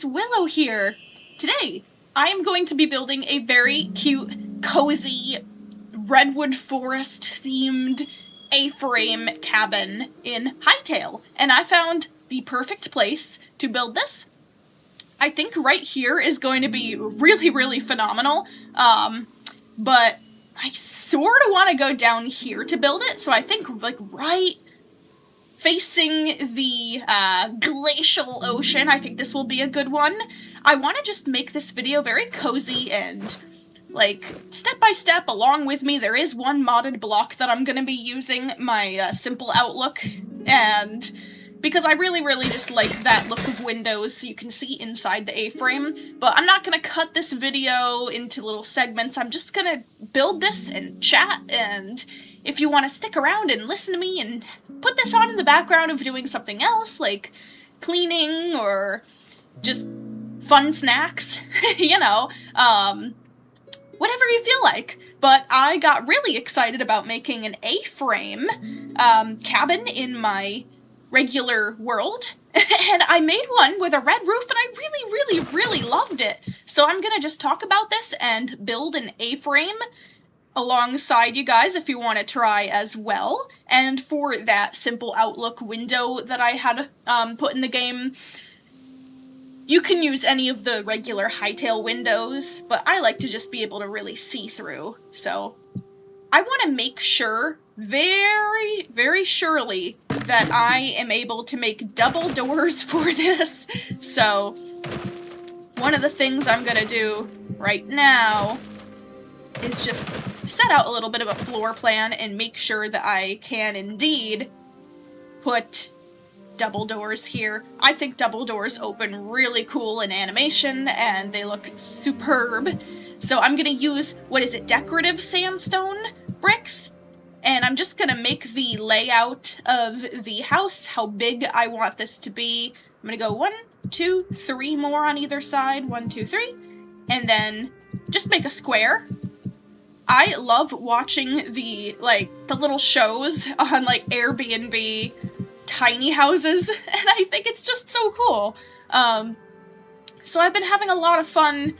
guys, Willow here. Today, I am going to be building a very cute, cozy, redwood forest themed A-frame cabin in Hytale, and I found the perfect place to build this. I think right here is going to be really phenomenal, but I sort of want to go down here to build it, so I think like right facing the glacial ocean. I think this will be a good one. I want to just make this video very cozy and like step by step along with me. There is one modded block that I'm going to be using, my simple outlook, and because I really just like that look of windows so you can see inside the A-frame, but I'm not going to cut this video into little segments. I'm just going to build this and chat, and if you want to stick around and listen to me and put this on in the background of doing something else, like cleaning or just fun snacks, you know, whatever you feel like. But I got really excited about making an A-frame cabin in my regular world, and I made one with a red roof, and I really loved it. So I'm gonna just talk about this and build an A-frame alongside you guys if you want to try as well. And for that simple outlook window that I had put in the game, you can use any of the regular Hytale windows, but I like to just be able to really see through. So I want to make sure very surely that I am able to make double doors for this. So one of the things I'm gonna do right now is just set out a little bit of a floor plan and make sure that I can indeed put double doors here. I think double doors open really cool in animation and they look superb. So I'm gonna use, what is it, decorative sandstone bricks? And I'm just gonna make the layout of the house, how big I want this to be. I'm gonna go 1, 2, 3 more on either side. 1, 2, 3. And then just make a square. I love watching the little shows on like Airbnb tiny houses, and I think it's just so cool. So I've been having a lot of fun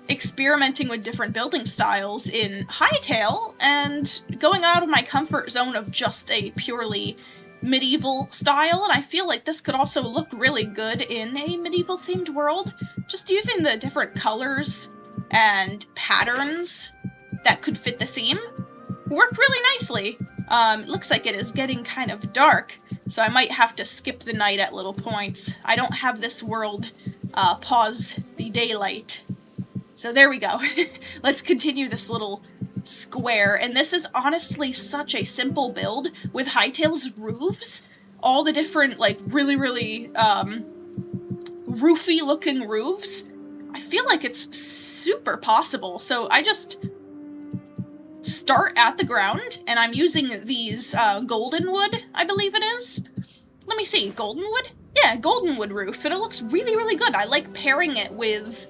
experimenting with different building styles in Hytale and going out of my comfort zone of just a purely medieval style, and I feel like this could also look really good in a medieval themed world. Just using the different colors and patterns that could fit the theme work really nicely. It looks like it is getting kind of dark, so I might have to skip the night at little points. I don't have this world pause the daylight. So there we go. Let's continue this little square, and this is honestly such a simple build with Hytale's roofs. All the different, like, really roofy looking roofs. I feel like it's super possible, so I just start at the ground, and I'm using these golden wood, I believe it is. Let me see, golden wood? Yeah, golden wood roof, and it looks really good. I like pairing it with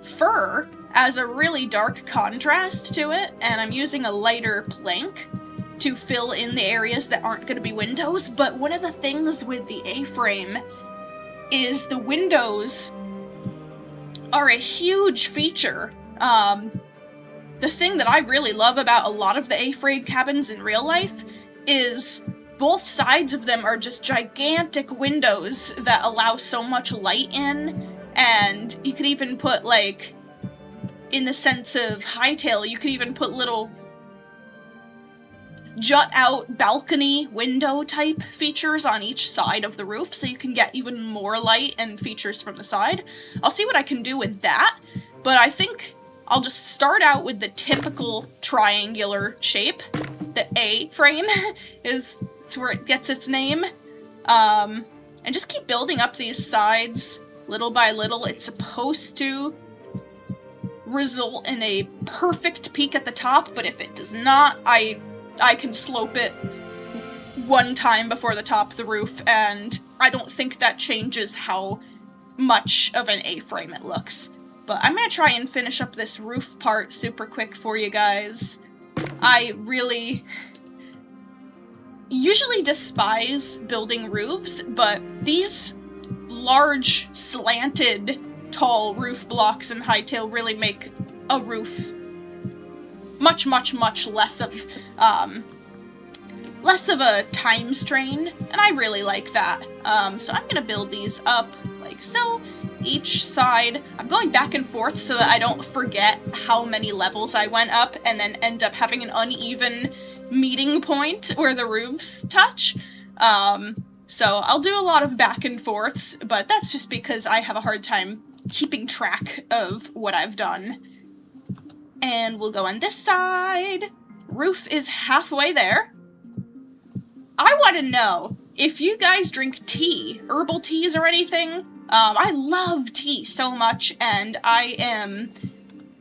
fur as a really dark contrast to it, and I'm using a lighter plank to fill in the areas that aren't going to be windows. But one of the things with the A-frame is the windows are a huge feature. The thing that I really love about a lot of the A-frame cabins in real life is both sides of them are just gigantic windows that allow so much light in, and you could even put, like, in the sense of Hytale, you could even put little jut-out balcony window type features on each side of the roof, so you can get even more light and features from the side. I'll see what I can do with that, but I think I'll just start out with the typical triangular shape. The A-frame is where it gets its name. And just keep building up these sides little by little. It's supposed to result in a perfect peak at the top, but if it does not, I can slope it one time before the top of the roof, and I don't think that changes how much of an A-frame it looks. But I'm gonna try and finish up this roof part super quick for you guys. I really usually despise building roofs, but these large, slanted, tall roof blocks in Hytale really make a roof much, much, much less of a time strain, and I really like that. So I'm gonna build these up like so, each side. I'm going back and forth so that I don't forget how many levels I went up and then end up having an uneven meeting point where the roofs touch. So I'll do a lot of back and forths, but that's just because I have a hard time keeping track of what I've done. And we'll go on this side. Roof is halfway there. I want to know if you guys drink tea, herbal teas or anything. I love tea so much, and I am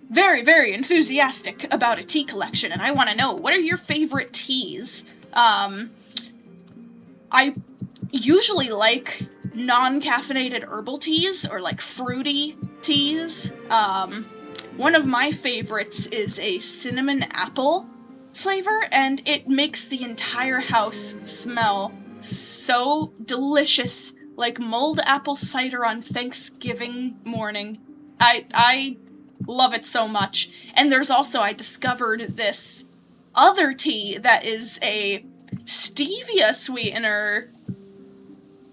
very, very enthusiastic about a tea collection, and I want to know, what are your favorite teas? I usually like non-caffeinated herbal teas, or like fruity teas. One of my favorites is a cinnamon apple flavor, and it makes the entire house smell so delicious, like mulled apple cider on Thanksgiving morning. I love it so much. And there's also, I discovered this other tea that is a stevia sweetener,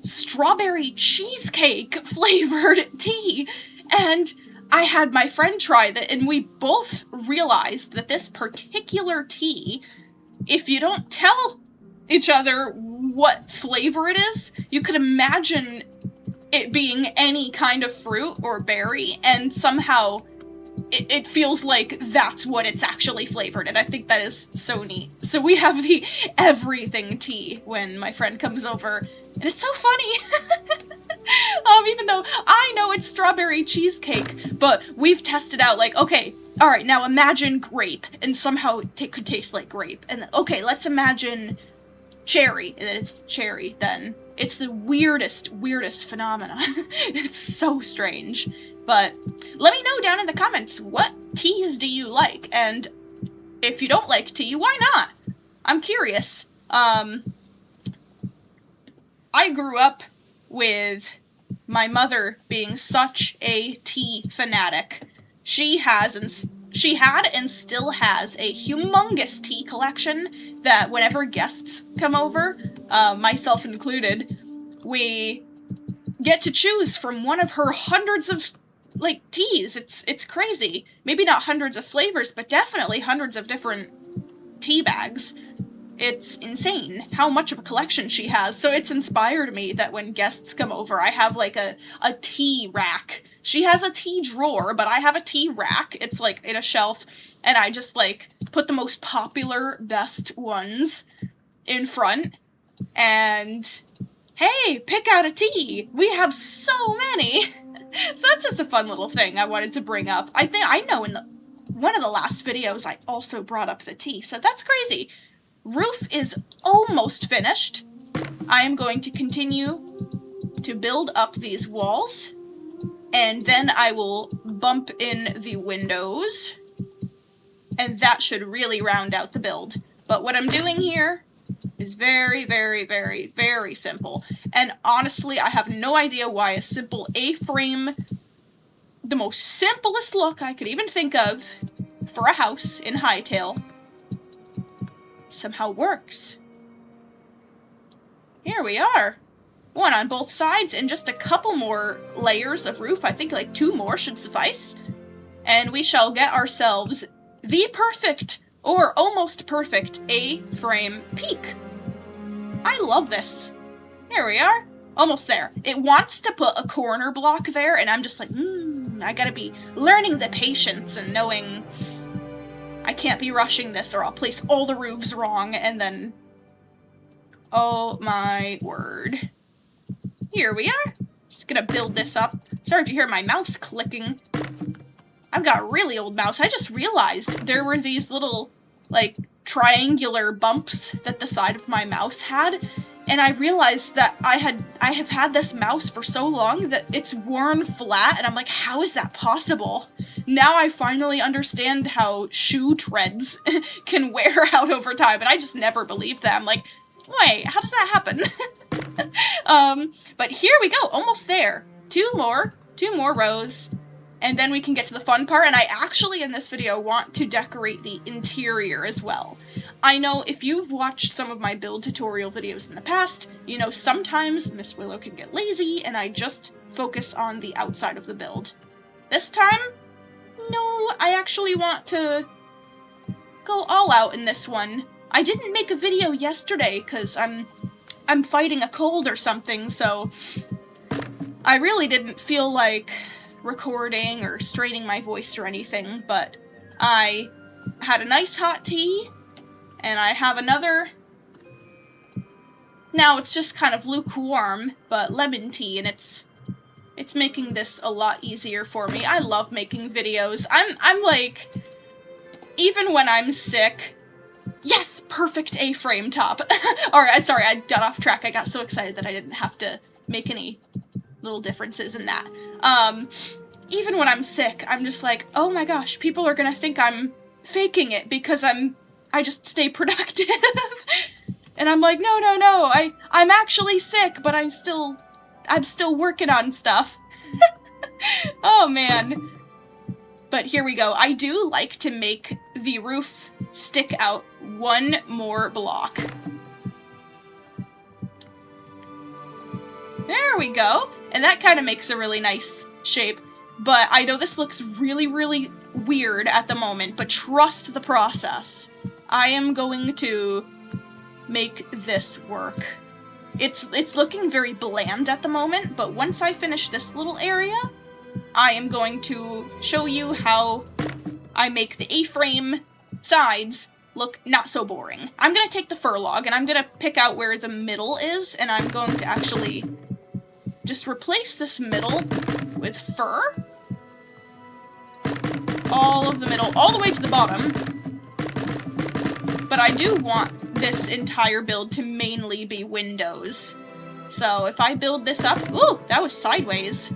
strawberry cheesecake flavored tea, and I had my friend try that, and we both realized that this particular tea, if you don't tell each other what flavor it is, you could imagine it being any kind of fruit or berry, and somehow it feels like that's what it's actually flavored, and I think that is so neat. So we have the everything tea when my friend comes over, and it's so funny! Even though I know it's strawberry cheesecake, but we've tested out, like, okay, alright, now imagine grape, and somehow it could taste like grape, and then, okay, let's imagine cherry, and then it's cherry, then it's the weirdest phenomena. It's so strange. But let me know down in the comments, what teas do you like? And if you don't like tea, why not? I'm curious. I grew up with my mother being such a tea fanatic. She had and still has a humongous tea collection that whenever guests come over, myself included, we get to choose from one of her hundreds of like teas. It's crazy. Maybe not hundreds of flavors, but definitely hundreds of different tea bags. It's insane how much of a collection she has. So it's inspired me that when guests come over, I have like a tea rack. She has a tea drawer, but I have a tea rack. It's like in a shelf, and I just like put the most popular, best ones in front, and hey, pick out a tea. We have so many. So that's just a fun little thing I wanted to bring up. I know in one of the last videos I also brought up the tea, so that's crazy. Roof is almost finished. I am going to continue to build up these walls, and then I will bump in the windows, and that should really round out the build. But what I'm doing here is very, very, very, very simple. And honestly, I have no idea why a simple A-frame, the most simplest look I could even think of for a house in Hytale, somehow works. Here we are. One on both sides, and just a couple more layers of roof. I think like 2 more should suffice. And we shall get ourselves the perfect, or almost perfect, A-frame peak. I love this. Here we are. Almost there. It wants to put a corner block there, and I'm just like, I gotta be learning the patience and knowing I can't be rushing this or I'll place all the roofs wrong, and then, oh my word. Here we are. Just gonna build this up. Sorry if you hear my mouse clicking. I've got a really old mouse. I just realized there were these little, like, triangular bumps that the side of my mouse had, and I realized that I have had this mouse for so long that it's worn flat, and I'm like, how is that possible? Now I finally understand how shoe treads can wear out over time, and I just never believed that. I'm like, wait, how does that happen? But here we go, almost there. Two more rows, and then we can get to the fun part, and I actually, in this video, want to decorate the interior as well. I know if you've watched some of my build tutorial videos in the past, you know sometimes Miss Willow can get lazy, and I just focus on the outside of the build. This time, no, I actually want to go all out in this one. I didn't make a video yesterday, because I'm fighting a cold or something, so I really didn't feel like recording or straining my voice or anything, but I had a nice hot tea, and I have another, now it's just kind of lukewarm, but lemon tea, and it's making this a lot easier for me. I love making videos. I'm like, even when I'm sick, yes, perfect A-frame top. Alright, sorry, I got off track. I got so excited that I didn't have to make any little differences in that. Even when I'm sick, I'm just like, oh my gosh, people are gonna think I'm faking it because I just stay productive. And I'm like, no, I'm actually sick, but I'm still working on stuff. Oh man. But here we go. I do like to make the roof stick out one more block. There we go. And that kind of makes a really nice shape. But I know this looks really, really weird at the moment, but trust the process. I am going to make this work. It's looking very bland at the moment, but once I finish this little area, I am going to show you how I make the A-frame sides look not so boring. I'm gonna take the fur log, and I'm gonna pick out where the middle is, and I'm going to actually just replace this middle with fur. All of the middle, all the way to the bottom. But I do want this entire build to mainly be windows. So if I build this up, ooh, that was sideways.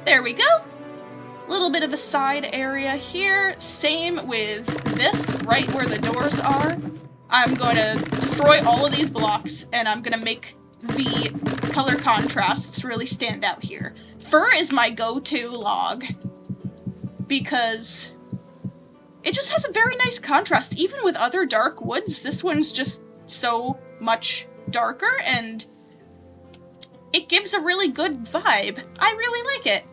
There we go. Little bit of a side area here. Same with this, right where the doors are. I'm going to destroy all of these blocks, and I'm going to make the color contrasts really stand out here. Fir is my go-to log, because it just has a very nice contrast. Even with other dark woods, this one's just so much darker, and it gives a really good vibe. I really like it.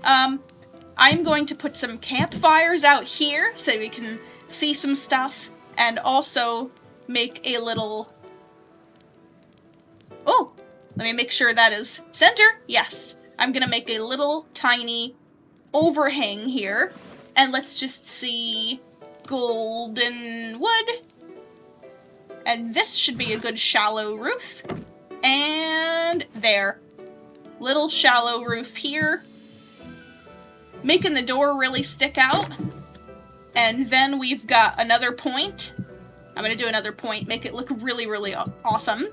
I'm going to put some campfires out here so we can see some stuff, and also make a little... Oh, let me make sure that is center. Yes, I'm gonna make a little tiny overhang here, and let's just see golden wood. And this should be a good shallow roof. And there. Little shallow roof here. Making the door really stick out. And then we've got another point. I'm gonna do another point, make it look really, really awesome.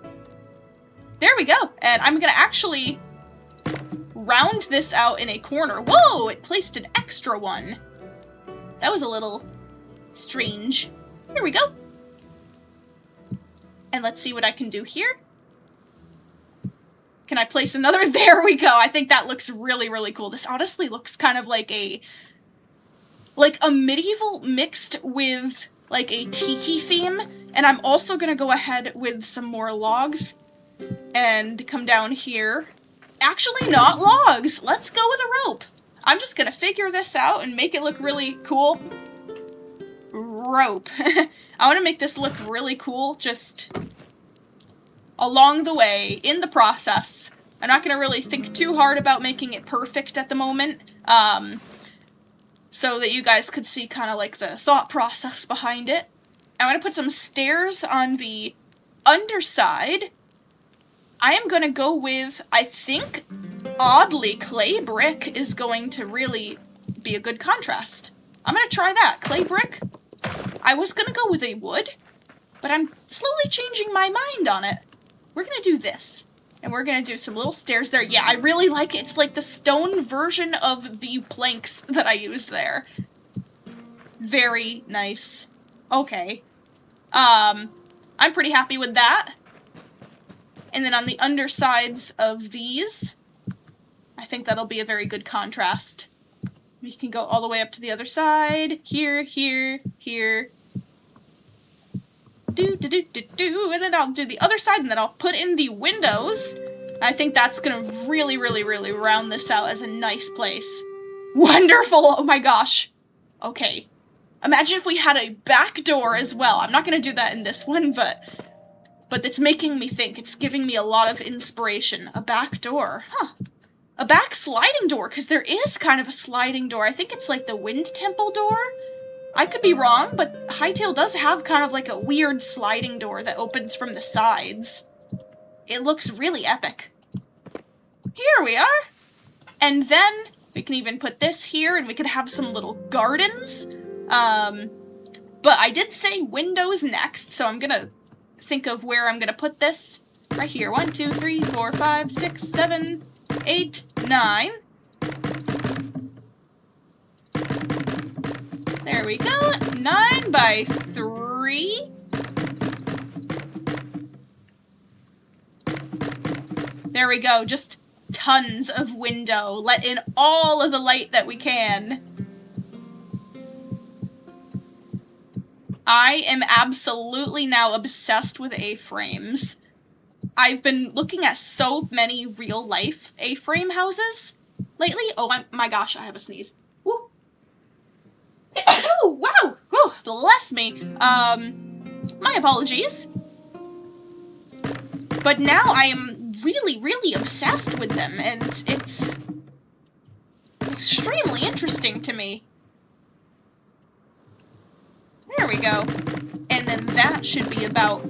There we go. And I'm gonna actually round this out in a corner. Whoa, it placed an extra one. That was a little strange. Here we go. And let's see what I can do here. Can I place another? There we go. I think that looks really, really cool. This honestly looks kind of like a medieval mixed with like a tiki theme. And I'm also gonna go ahead with some more logs and come down here. Actually, not logs. Let's go with a rope. I'm just gonna figure this out and make it look really cool. Rope. I want to make this look really cool just along the way, in the process. I'm not going to really think too hard about making it perfect at the moment, so that you guys could see kind of like the thought process behind it. I'm going to put some stairs on the underside. I am going to go with, I think, oddly, clay brick is going to really be a good contrast. I'm going to try that. Clay brick. I was going to go with a wood, but I'm slowly changing my mind on it. We're going to do this, and we're going to do some little stairs there. Yeah, I really like it. It's like the stone version of the planks that I used there. Very nice. Okay. I'm pretty happy with that. And then on the undersides of these, I think that'll be a very good contrast. We can go all the way up to the other side. Here, here, here. And then I'll do the other side, and then I'll put in the windows. I think that's gonna really, really, really round this out as a nice place. Wonderful! Oh my gosh. Okay. Imagine if we had a back door as well. I'm not gonna do that in this one, but it's making me think. It's giving me a lot of inspiration. A back door. Huh. A back sliding door, because there is kind of a sliding door. I think it's like the Wind Temple door. I could be wrong, but Hytale does have kind of like a weird sliding door that opens from the sides. It looks really epic. Here we are! And then we can even put this here, and we could have some little gardens. But I did say windows next, so I'm gonna think of where I'm gonna put this. Right here. 1, 2, 3, 4, 5, 6, 7, 8, 9. There we go. 9 by 3. There we go. Just tons of window. Let in all of the light that we can. I am absolutely now obsessed with A-frames. I've been looking at so many real-life A-frame houses lately. Oh my gosh, I have a sneeze. Woo. Oh, wow! Whew, bless me. My apologies. But now I am really, really obsessed with them, and it's extremely interesting to me. There we go. And then that should be about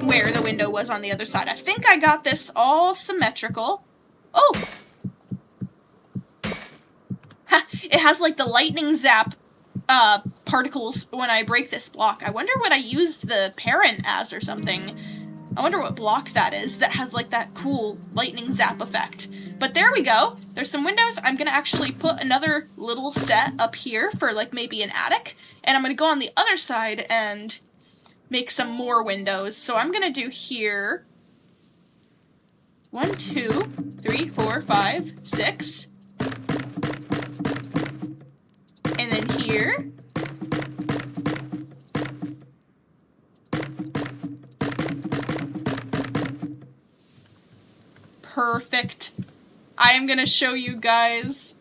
where the window was on the other side. I think I got this all symmetrical. Oh! Ha! It has like the lightning zap particles when I break this block. I wonder what I used the parent as or something. I wonder what block that is that has like that cool lightning zap effect. But there we go. There's some windows. I'm gonna actually put another little set up here for like maybe an attic. And I'm gonna go on the other side and make some more windows. So I'm gonna do here 1, 2, 3, 4, 5, 6. And then here. Perfect. I am gonna show you guys,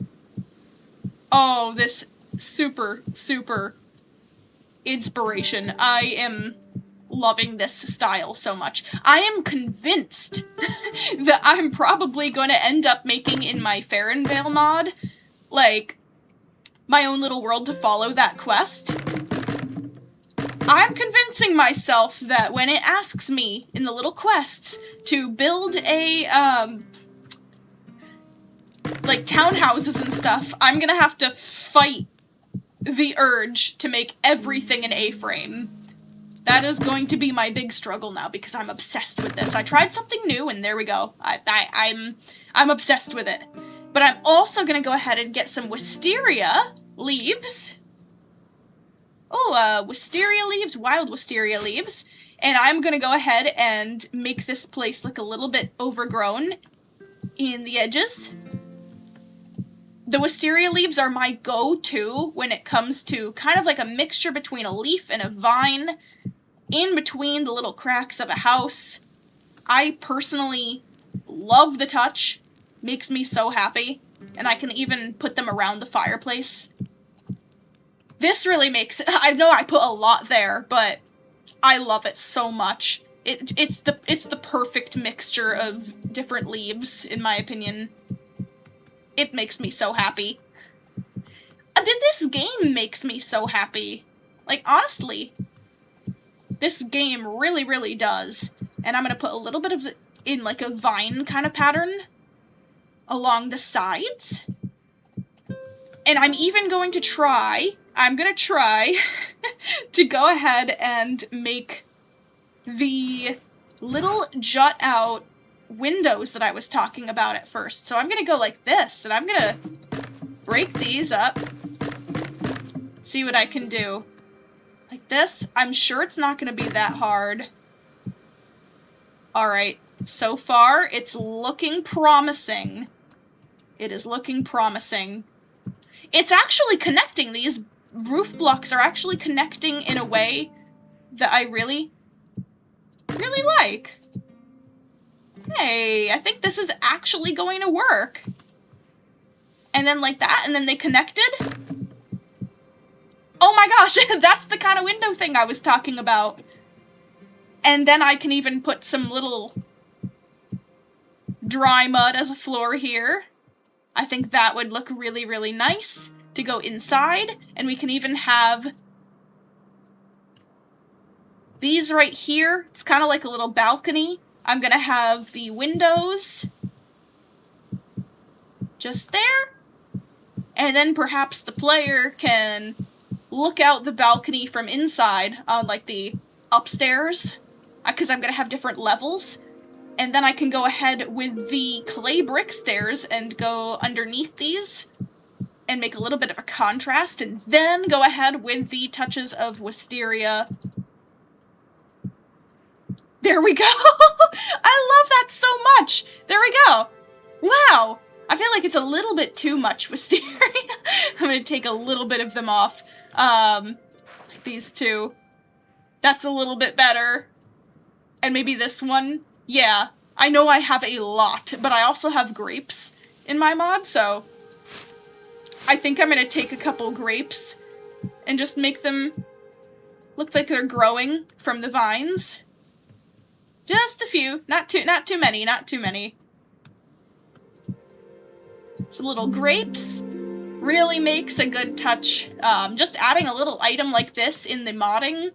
oh, this super, super inspiration. I am loving this style so much. I am convinced that I'm probably going to end up making in my Farrenvale mod, like, my own little world to follow that quest. I'm convincing myself that when it asks me in the little quests to build a, like, townhouses and stuff, I'm gonna have to fight the urge to make everything an A-frame. That is going to be my big struggle now, because I'm obsessed with this. I tried something new, and there we go. I'm obsessed with it. But I'm also gonna go ahead and get some wisteria leaves. Oh, wisteria leaves, wild wisteria leaves. And I'm gonna go ahead and make this place look a little bit overgrown in the edges. The wisteria leaves are my go-to when it comes to kind of like a mixture between a leaf and a vine in between the little cracks of a house. I personally love the touch. Makes me so happy. And I can even put them around the fireplace. This really makes it, I know I put a lot there, but I love it so much. It's the perfect mixture of different leaves, in my opinion. It makes me so happy. This game makes me so happy. Like, honestly, this game really, really does. And I'm gonna put a little bit of it in, like, a vine kind of pattern along the sides. And I'm even going to try, to go ahead and make the little jut out windows that I was talking about at first. So I'm gonna go like this, and I'm gonna break these up, see what I can do. Like this. I'm sure it's not going to be that hard. Alright, so far it's looking promising. It is looking promising. It's actually connecting. These roof blocks are actually connecting in a way that I really like. Hey, I think this is actually going to work. And then like that, and then they connected. Oh my gosh, that's the kind of window thing I was talking about. And then I can even put some little dry mud as a floor here. I think that would look really nice to go inside. And we can even have these right here. It's kind of like a little balcony. I'm gonna have the windows just there. And then perhaps the player can look out the balcony from inside on like the upstairs, because I'm gonna have different levels. And then I can go ahead with the clay brick stairs and go underneath these and make a little bit of a contrast, and then go ahead with the touches of wisteria. There we go! I love that so much! There we go! Wow! I feel like it's a little bit too much wisteria. I'm gonna take a little bit of them off. Like these two. That's a little bit better. And maybe this one. Yeah, I know I have a lot, but I also have grapes in my mod, so I think I'm gonna take a couple grapes and just make them look like they're growing from the vines. Just a few, not too many. Some little grapes really makes a good touch. Just adding a little item like this in the modding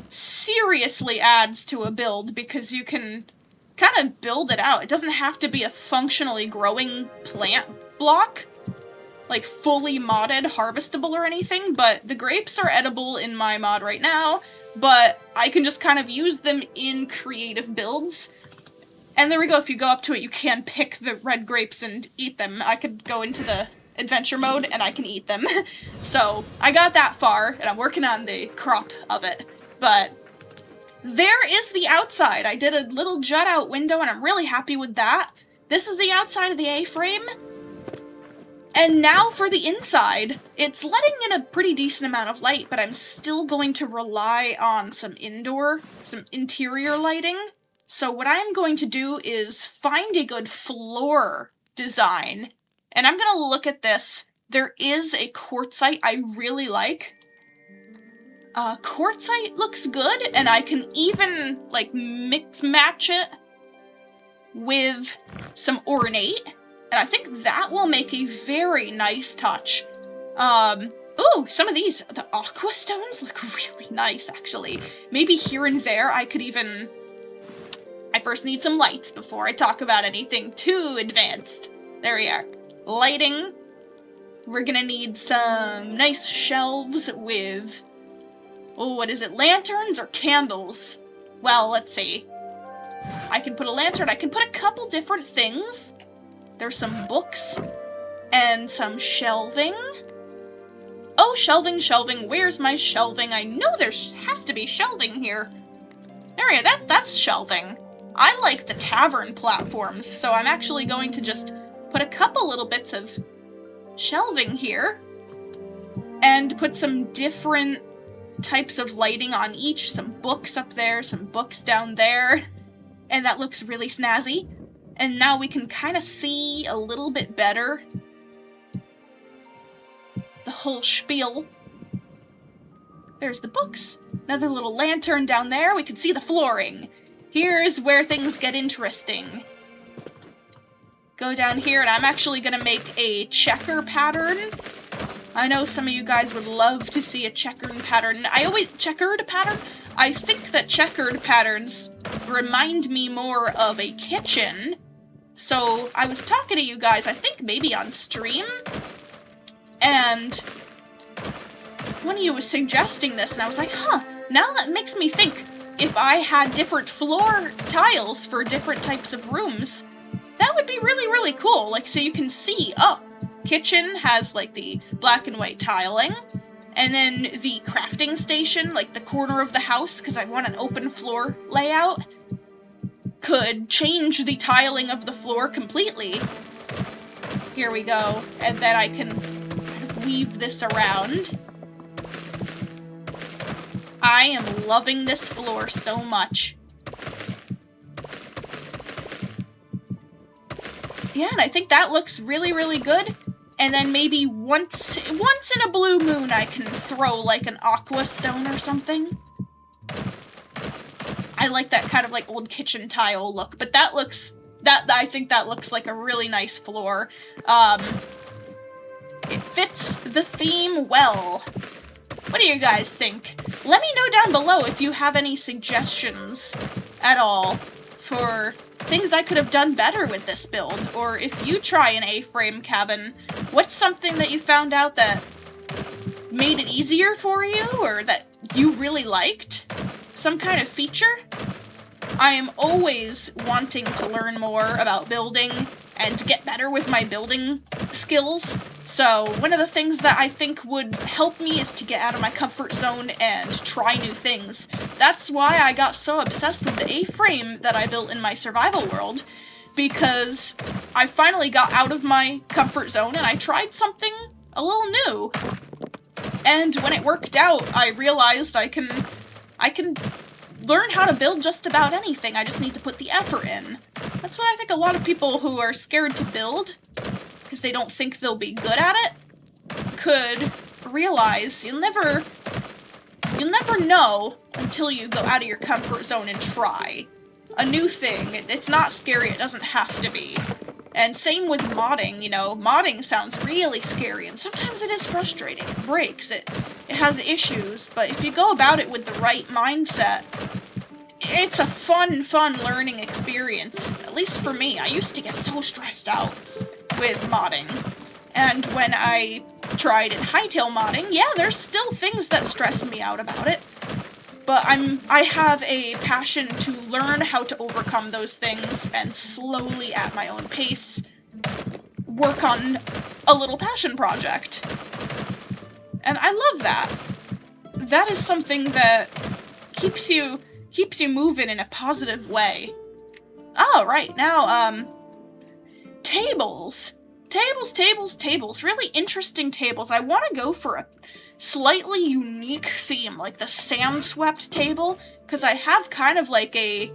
seriously adds to a build, because you can kind of build it out. It doesn't have to be a functionally growing plant block, like fully modded, harvestable or anything, but the grapes are edible in my mod right now, but I can just kind of use them in creative builds. And there we go, if you go up to it, you can pick the red grapes and eat them. I could go into the adventure mode and I can eat them. So I got that far, and I'm working on the crop of it. But there is the outside. I did a little jut out window, and I'm really happy with that. This is the outside of the A-frame. And now for the inside. It's letting in a pretty decent amount of light, but I'm still going to rely on some interior lighting. So what I'm going to do is find a good floor design. And I'm gonna look at this. There is a quartzite I really like. Quartzite looks good, and I can even, like, match it with some ornate, and I think that will make a very nice touch. Ooh, some of these, the aqua stones look really nice, actually. Maybe here and there I could even... I first need some lights before I talk about anything too advanced. There we are. Lighting. We're gonna need some nice shelves with... oh, what is it? Lanterns or candles? Well, let's see. I can put a lantern. I can put a couple different things. There's some books and some shelving. Oh, shelving. Where's my shelving? I know there has to be shelving here. There we go. That's shelving. I like the tavern platforms, so I'm actually going to just put a couple little bits of shelving here and put some different types of lighting on each. Some books up there, some books down there, and that looks really snazzy. And now we can kind of see a little bit better the whole spiel. There's the books. Another little lantern down there. We can see the flooring. Here's where things get interesting. Go down here, and I'm actually gonna make a checker pattern. I know some of you guys would love to see a checkered pattern. Checkered pattern? I think that checkered patterns remind me more of a kitchen. So I was talking to you guys, I think maybe on stream, and one of you was suggesting this, and I was like, huh, now that makes me think, if I had different floor tiles for different types of rooms, that would be really, really cool. Like, so you can see, oh, kitchen has, like, the black and white tiling, And then the crafting station, like the corner of the house, because I want an open floor layout, could change the tiling of the floor completely. Here we go. And then I can kind of weave this around. I am loving this floor so much. Yeah, and I think that looks really, really good. And then maybe once in a blue moon I can throw like an aqua stone or something. I like that kind of like old kitchen tile look, but that looks, I think that looks like a really nice floor. It fits the theme well. What do you guys think? Let me know down below if you have any suggestions at all for things I could have done better with this build, or if you try an A-frame cabin, what's something that you found out that made it easier for you, or that you really liked? Some kind of feature? I am always wanting to learn more about building and to get better with my building skills, so one of the things that I think would help me is to get out of my comfort zone and try new things. That's why I got so obsessed with the A-frame that I built in my survival world, because I finally got out of my comfort zone and I tried something a little new. And when it worked out, I realized I can learn how to build just about anything. I just need to put the effort in. That's what I think a lot of people who are scared to build, because they don't think they'll be good at it, could realize. You'll never know until you go out of your comfort zone and try a new thing. It's not scary, it doesn't have to be. And same with modding, you know, modding sounds really scary, and sometimes it is frustrating, it breaks, it has issues, but if you go about it with the right mindset, it's a fun learning experience, at least for me. I used to get so stressed out with modding, and when I tried in Hytale modding, yeah, there's still things that stress me out about it, but I have a passion to learn how to overcome those things and slowly, at my own pace, work on a little passion project. And I love that. That is something that keeps you moving in a positive way. Oh, right, now, tables. Tables. Really interesting tables. I want to go for a slightly unique theme, like the sand-swept table, because I have kind of like a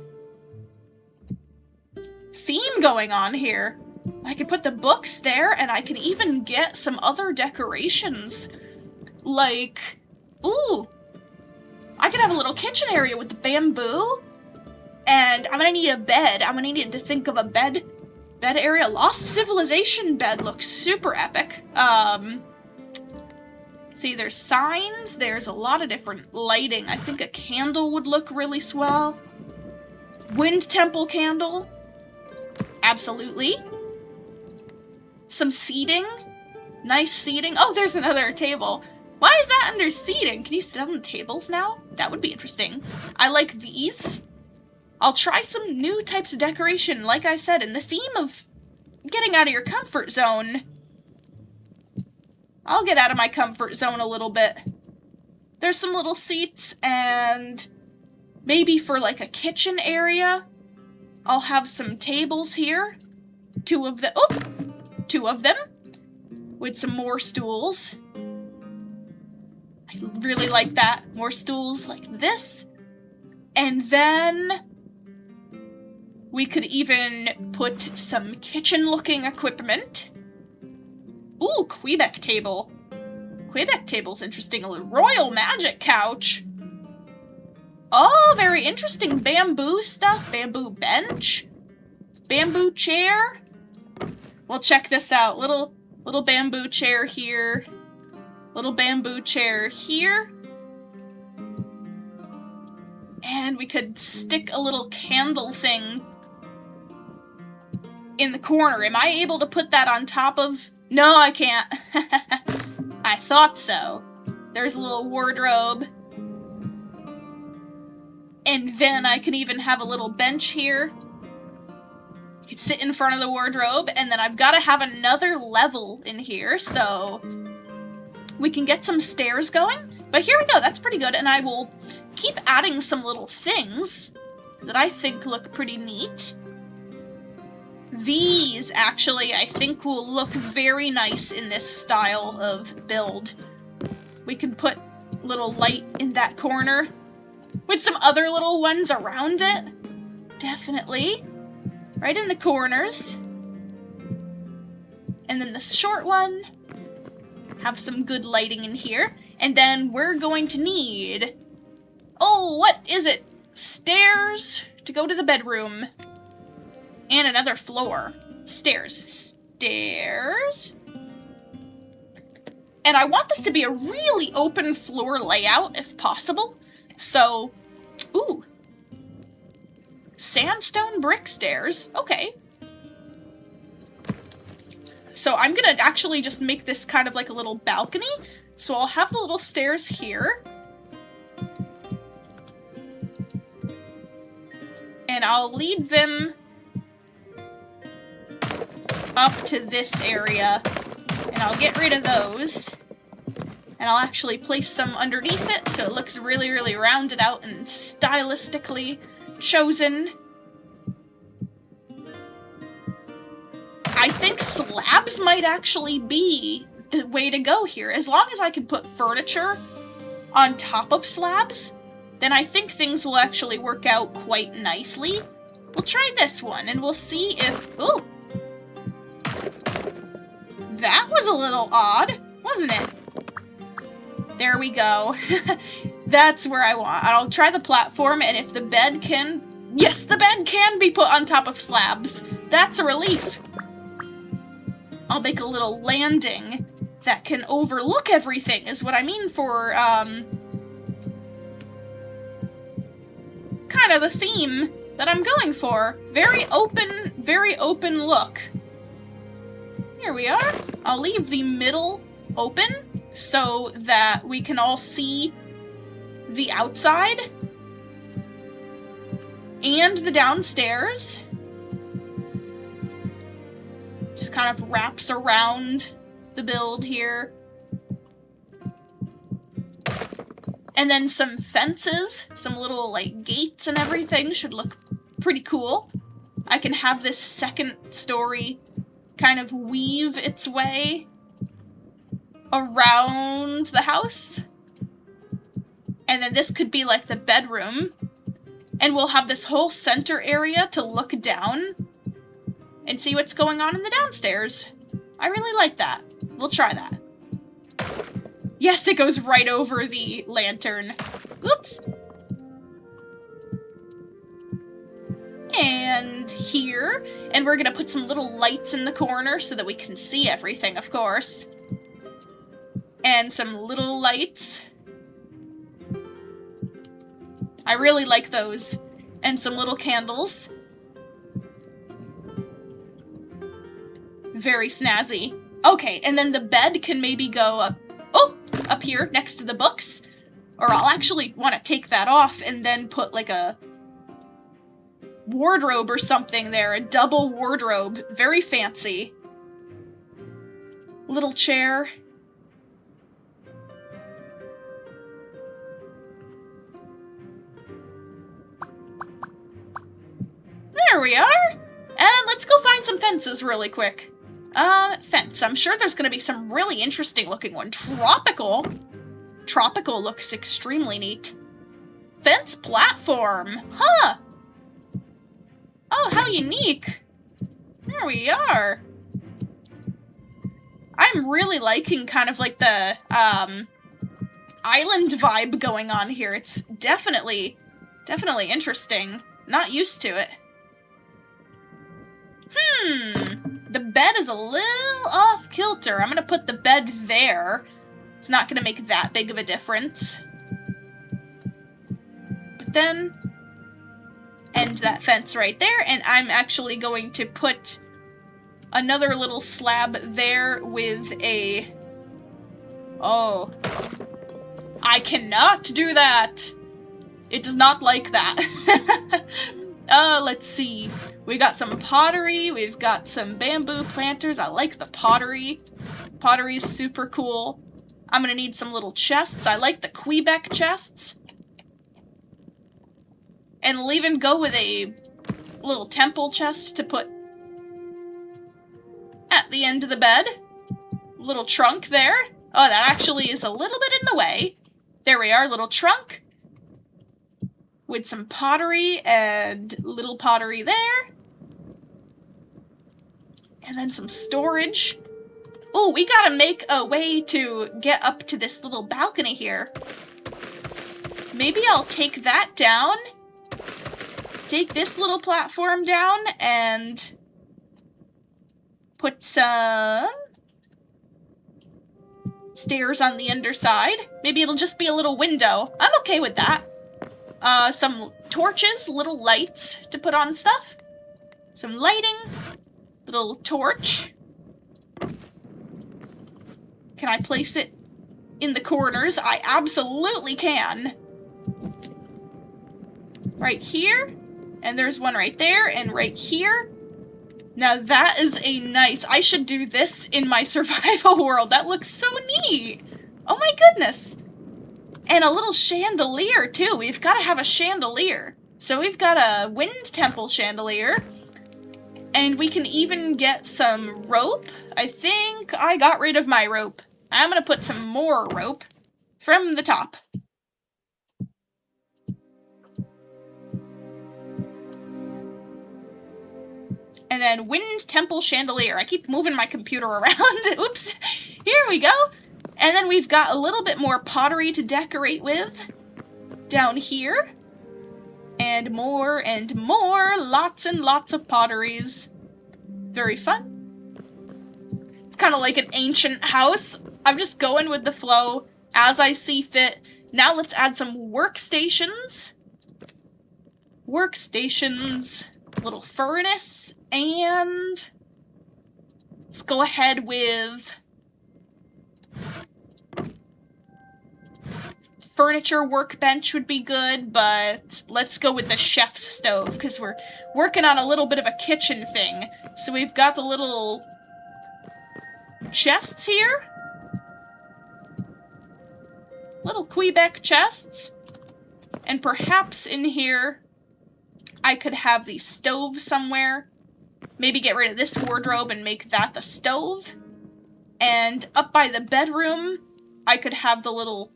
theme going on here. I could put the books there, and I can even get some other decorations. Like, ooh, I could have a little kitchen area with the bamboo, and I'm gonna need a bed. I'm gonna need to think of a bed area. Lost Civilization bed looks super epic. See, there's signs, there's a lot of different lighting. I think a candle would look really swell. Wind temple candle. Absolutely. Some seating. Nice seating. Oh, there's another table. Why is that under seating? Can you sit on the tables now? That would be interesting. I like these. I'll try some new types of decoration, like I said, in the theme of getting out of your comfort zone. I'll get out of my comfort zone a little bit. There's some little seats, and maybe for like a kitchen area, I'll have some tables here. Two of them, with some more stools. I really like that. More stools like this. And then we could even put some kitchen-looking equipment. Ooh, Quebec table. Quebec table's interesting. A royal magic couch. Oh, very interesting. Bamboo stuff. Bamboo bench. Bamboo chair. Well, check this out. Little bamboo chair here. Little bamboo chair here. And we could stick a little candle thing in the corner. Am I able to put that on top of... No, I can't. I thought so. There's a little wardrobe. And then I can even have a little bench here. You could sit in front of the wardrobe, and then I've got to have another level in here, so we can get some stairs going. But here we go, that's pretty good, and I will keep adding some little things that I think look pretty neat. These, actually, I think will look very nice in this style of build. We can put little light in that corner with some other little ones around it. Definitely. Right in the corners. And then the short one. Have some good lighting in here. And then we're going to need... oh, what is it? Stairs to go to the bedroom. And another floor. Stairs. Stairs. And I want this to be a really open floor layout, if possible. So, ooh. Sandstone brick stairs. Okay. So I'm gonna actually just make this kind of like a little balcony. So I'll have the little stairs here. And I'll lead them up to this area. And I'll get rid of those. And I'll actually place some underneath it so it looks really, really rounded out and stylistically chosen. I think slabs might actually be the way to go here. As long as I can put furniture on top of slabs, then I think things will actually work out quite nicely. We'll try this one and we'll see if... ooh! That was a little odd, wasn't it? There we go. That's where I want. I'll try the platform, and if the bed can... yes, the bed can be put on top of slabs. That's a relief. I'll make a little landing that can overlook everything, is what I mean for, kind of the theme that I'm going for. Very open look. Here we are. I'll leave the middle open so that we can all see the outside and the downstairs. Just kind of wraps around the build here. And then some fences, some little like gates and everything should look pretty cool. I can have this second story kind of weave its way around the house. And then this could be like the bedroom. And we'll have this whole center area to look down and see what's going on in the downstairs. I really like that. We'll try that. Yes, it goes right over the lantern. Oops. And here. And we're gonna put some little lights in the corner so that we can see everything, of course. And some little lights. I really like those. And some little candles. Very snazzy. Okay, and then the bed can maybe go up, up here next to the books. Or I'll actually want to take that off and then put like a wardrobe or something there. A double wardrobe. Very fancy. Little chair. There we are! And let's go find some fences really quick. Fence. I'm sure there's gonna be some really interesting looking one. Tropical. Tropical looks extremely neat. Fence platform. Huh. Oh, how unique. There we are. I'm really liking kind of like the, island vibe going on here. It's definitely interesting. Not used to it. The bed is a little off kilter. I'm gonna put the bed there. It's not gonna make that big of a difference. But then, end that fence right there, and I'm actually going to put another little slab there with a... oh. I cannot do that! It does not like that. Let's see. We got some pottery, we've got some bamboo planters. I like the pottery. Pottery's super cool. I'm gonna need some little chests. I like the Quebec chests. And we'll even go with a little temple chest to put at the end of the bed. Little trunk there. Oh, that actually is a little bit in the way. There we are, little trunk. With some pottery and little pottery there. And then some storage. Oh, we gotta make a way to get up to this little balcony here. Maybe I'll take that down. Take this little platform down and put some stairs on the underside. Maybe it'll just be a little window. I'm okay with that. Some torches, little lights to put on stuff. Some lighting. Little torch. Can I place it in the corners? I absolutely can. Right here. And there's one right there and right here. Now that is a nice... I should do this in my survival world. That looks so neat. Oh my goodness. And a little chandelier too. We've got to have a chandelier. So we've got a wind temple chandelier. And we can even get some rope. I think I got rid of my rope. I'm going to put some more rope from the top. And then wind temple chandelier. I keep moving my computer around. Oops. Here we go. And then we've got a little bit more pottery to decorate with down here. And more, lots and lots of potteries. Very fun. It's kind of like an ancient house. I'm just going with the flow as I see fit. Now let's add some workstations. Workstations, little furnace, and let's go ahead with furniture workbench would be good, but let's go with the chef's stove because we're working on a little bit of a kitchen thing. So we've got the little chests here. Little Quebec chests. And perhaps in here I could have the stove somewhere. Maybe get rid of this wardrobe and make that the stove. And up by the bedroom, I could have the little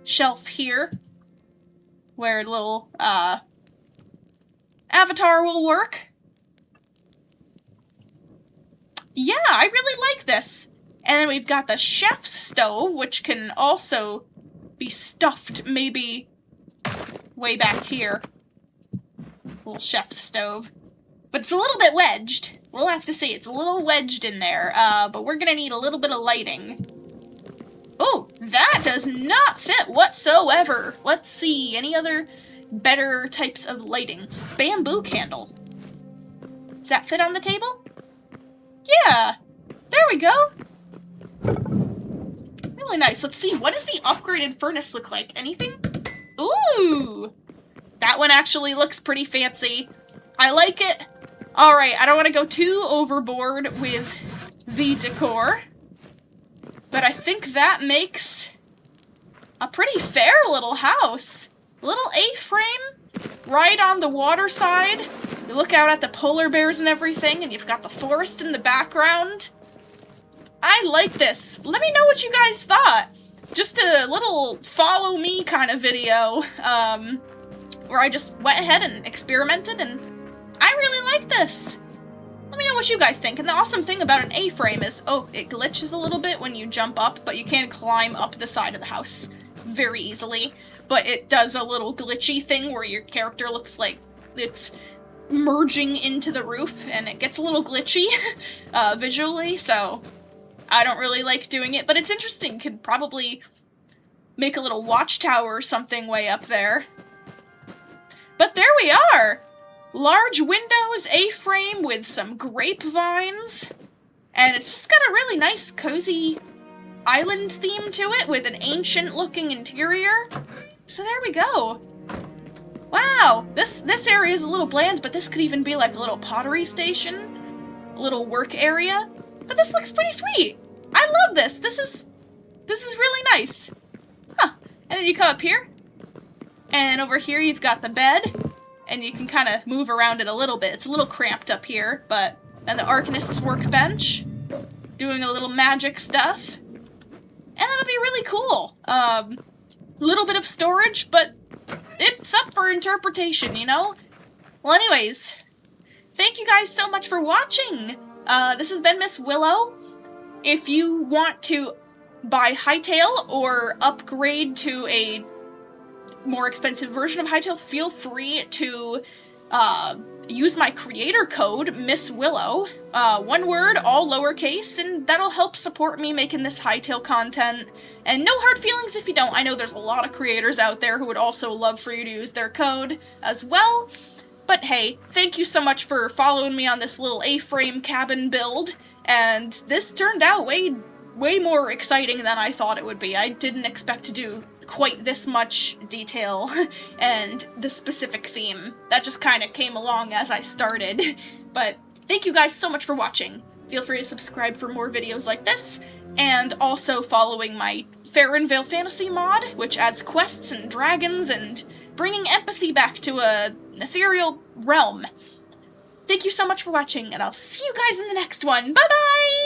shelf here where little avatar will work. Yeah, I really like this. And then we've got the chef's stove, which can also be stuffed maybe way back here. Little chef's stove. But it's a little bit wedged. We'll have to see. It's a little wedged in there, but we're gonna need a little bit of lighting. Oh, that does not fit whatsoever. Let's see, any other better types of lighting? Bamboo candle. Does that fit on the table? Yeah, there we go. Really nice. Let's see, what does the upgraded furnace look like? Anything? Ooh, that one actually looks pretty fancy. I like it. All right, I don't want to go too overboard with the decor. But I think that makes a pretty fair little house. Little A-frame right on the water side. You look out at the polar bears and everything, and you've got the forest in the background. I like this. Let me know what you guys thought. Just a little follow me kind of video, where I just went ahead and experimented, and I really like this. Let me know what you guys think. And the awesome thing about an A-frame is, oh, it glitches a little bit when you jump up, but you can climb up the side of the house very easily. But it does a little glitchy thing where your character looks like it's merging into the roof, and it gets a little glitchy visually, so I don't really like doing it, but it's interesting. Could probably make a little watchtower or something way up there. But there we are! Large windows, A-frame with some grapevines, and it's just got a really nice, cozy island theme to it with an ancient-looking interior. So there we go. Wow, this area is a little bland, but this could even be like a little pottery station, a little work area. But this looks pretty sweet. I love this. This is This is really nice. Huh. And then you come up here, and over here you've got the bed, and you can kind of move around it a little bit. It's a little cramped up here, but then the Arcanist's workbench, doing a little magic stuff. And that'll be really cool. Little bit of storage, but it's up for interpretation, you know? Well, anyways, thank you guys so much for watching. This has been Miss Willow. If you want to buy Hytale or upgrade to a more expensive version of Hytale, feel free to use my creator code, Miss Willow, one word, all lowercase, and that'll help support me making this Hytale content. And no hard feelings if you don't. I know there's a lot of creators out there who would also love for you to use their code as well. But hey, thank you so much for following me on this little A-frame cabin build, and this turned out way more exciting than I thought it would be. I didn't expect to do quite this much detail and the specific theme. That just kind of came along as I started. But thank you guys so much for watching. Feel free to subscribe for more videos like this, and also following my Farinvale Fantasy mod, which adds quests and dragons and bringing empathy back to an ethereal realm. Thank you so much for watching, and I'll see you guys in the next one. Bye-bye!